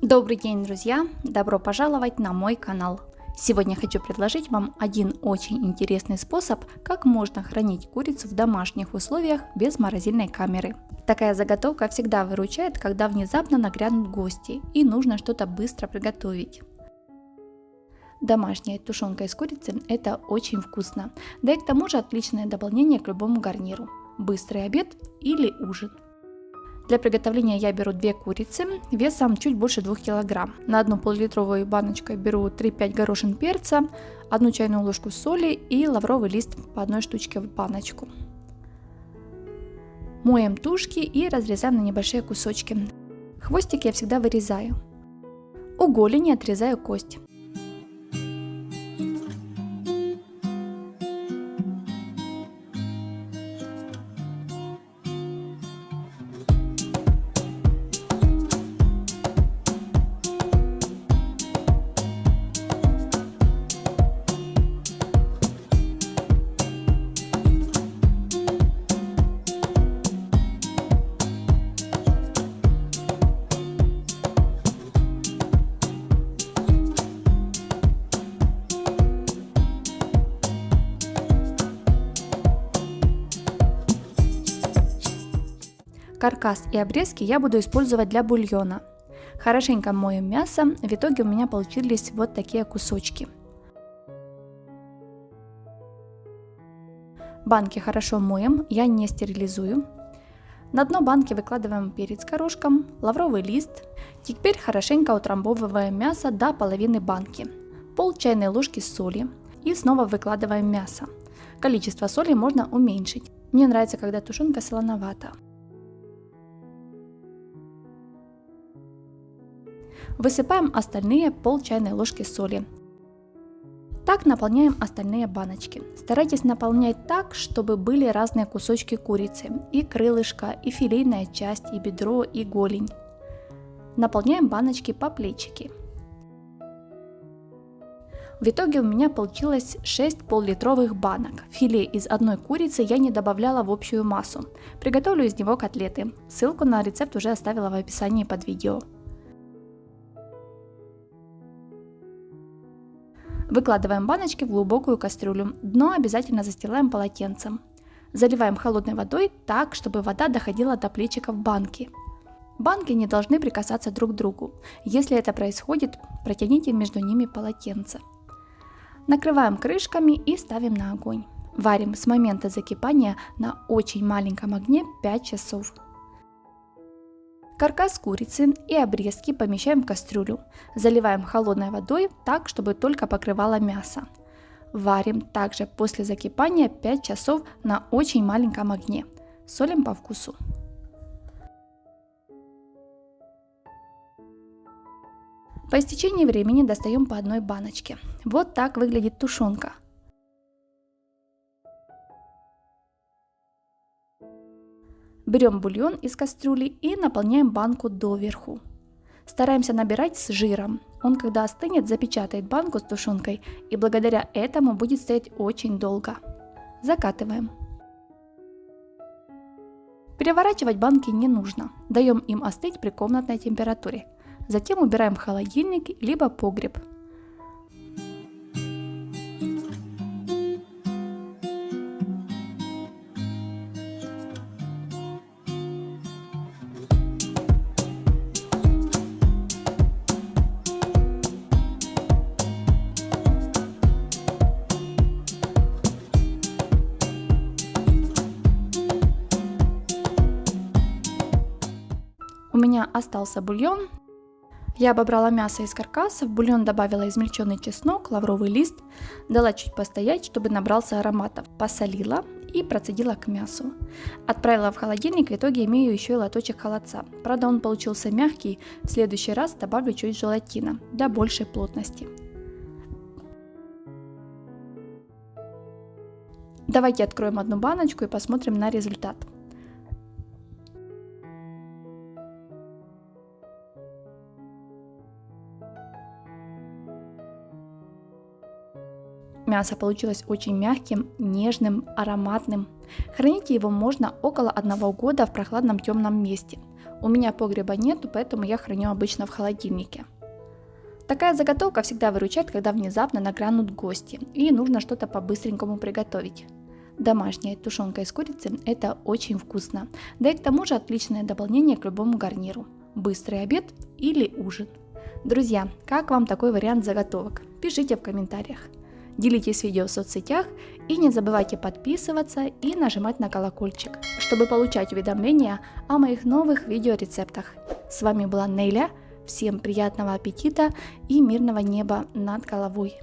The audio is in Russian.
Добрый день, друзья! Добро пожаловать на мой канал! Сегодня хочу предложить вам один очень интересный способ, как можно хранить курицу в домашних условиях без морозильной камеры. Такая заготовка всегда выручает, когда внезапно нагрянут гости и нужно что-то быстро приготовить. Домашняя тушенка из курицы – это очень вкусно, да и к тому же отличное дополнение к любому гарниру. Быстрый обед или ужин. Для приготовления я беру 2 курицы весом чуть больше 2 кг. На одну пол-литровую баночку беру 3-5 горошин перца, 1 чайную ложку соли и лавровый лист по 1 штучке в баночку. Моем тушки и разрезаем на небольшие кусочки. Хвостик я всегда вырезаю. У голени отрезаю кость. Каркас и обрезки я буду использовать для бульона. Хорошенько моем мясо, в итоге у меня получились вот такие кусочки. Банки хорошо моем, я не стерилизую. На дно банки выкладываем перец горошком, лавровый лист. Теперь хорошенько утрамбовываем мясо до половины банки. Пол чайной ложки соли и снова выкладываем мясо. Количество соли можно уменьшить. Мне нравится, когда тушенка солоновата. Высыпаем остальные пол чайной ложки соли. Так наполняем остальные баночки. Старайтесь наполнять так, чтобы были разные кусочки курицы. И крылышко, и филейная часть, и бедро, и голень. Наполняем баночки по плечики. В итоге у меня получилось 6 пол-литровых банок. Филе из одной курицы я не добавляла в общую массу. Приготовлю из него котлеты. Ссылку на рецепт уже оставила в описании под видео. Выкладываем баночки в глубокую кастрюлю, дно обязательно застилаем полотенцем. Заливаем холодной водой так, чтобы вода доходила до плечиков банки. Банки не должны прикасаться друг к другу. Если это происходит, протяните между ними полотенце. Накрываем крышками и ставим на огонь. Варим с момента закипания на очень маленьком огне 5 часов. Каркас курицы и обрезки помещаем в кастрюлю. Заливаем холодной водой так, чтобы только покрывало мясо. Варим также после закипания 5 часов на очень маленьком огне. Солим по вкусу. По истечении времени достаем по одной баночке. Вот так выглядит тушенка. Берем бульон из кастрюли и наполняем банку доверху. Стараемся набирать с жиром. Он, когда остынет, запечатает банку с тушенкой и благодаря этому будет стоять очень долго. Закатываем. Переворачивать банки не нужно. Даем им остыть при комнатной температуре. Затем убираем в холодильник либо погреб. У меня остался бульон. Я обобрала мясо из каркаса, в бульон добавила измельченный чеснок, лавровый лист, дала чуть постоять, чтобы набрался ароматов, посолила и процедила к мясу. Отправила в холодильник, в итоге имею еще и лоточек холодца. Правда, он получился мягкий, в следующий раз добавлю чуть желатина для большей плотности. Давайте откроем одну баночку и посмотрим на результат. Мясо получилось очень мягким, нежным, ароматным. Хранить его можно около 1 года в прохладном темном месте. У меня погреба нету, поэтому я храню обычно в холодильнике. Такая заготовка всегда выручает, когда внезапно нагрянут гости и нужно что-то по-быстренькому приготовить. Домашняя тушенка из курицы – это очень вкусно, да и к тому же отличное дополнение к любому гарниру. Быстрый обед или ужин. Друзья, как вам такой вариант заготовок? Пишите в комментариях. Делитесь видео в соцсетях и не забывайте подписываться и нажимать на колокольчик, чтобы получать уведомления о моих новых видеорецептах. С вами была Неля. Всем приятного аппетита и мирного неба над головой.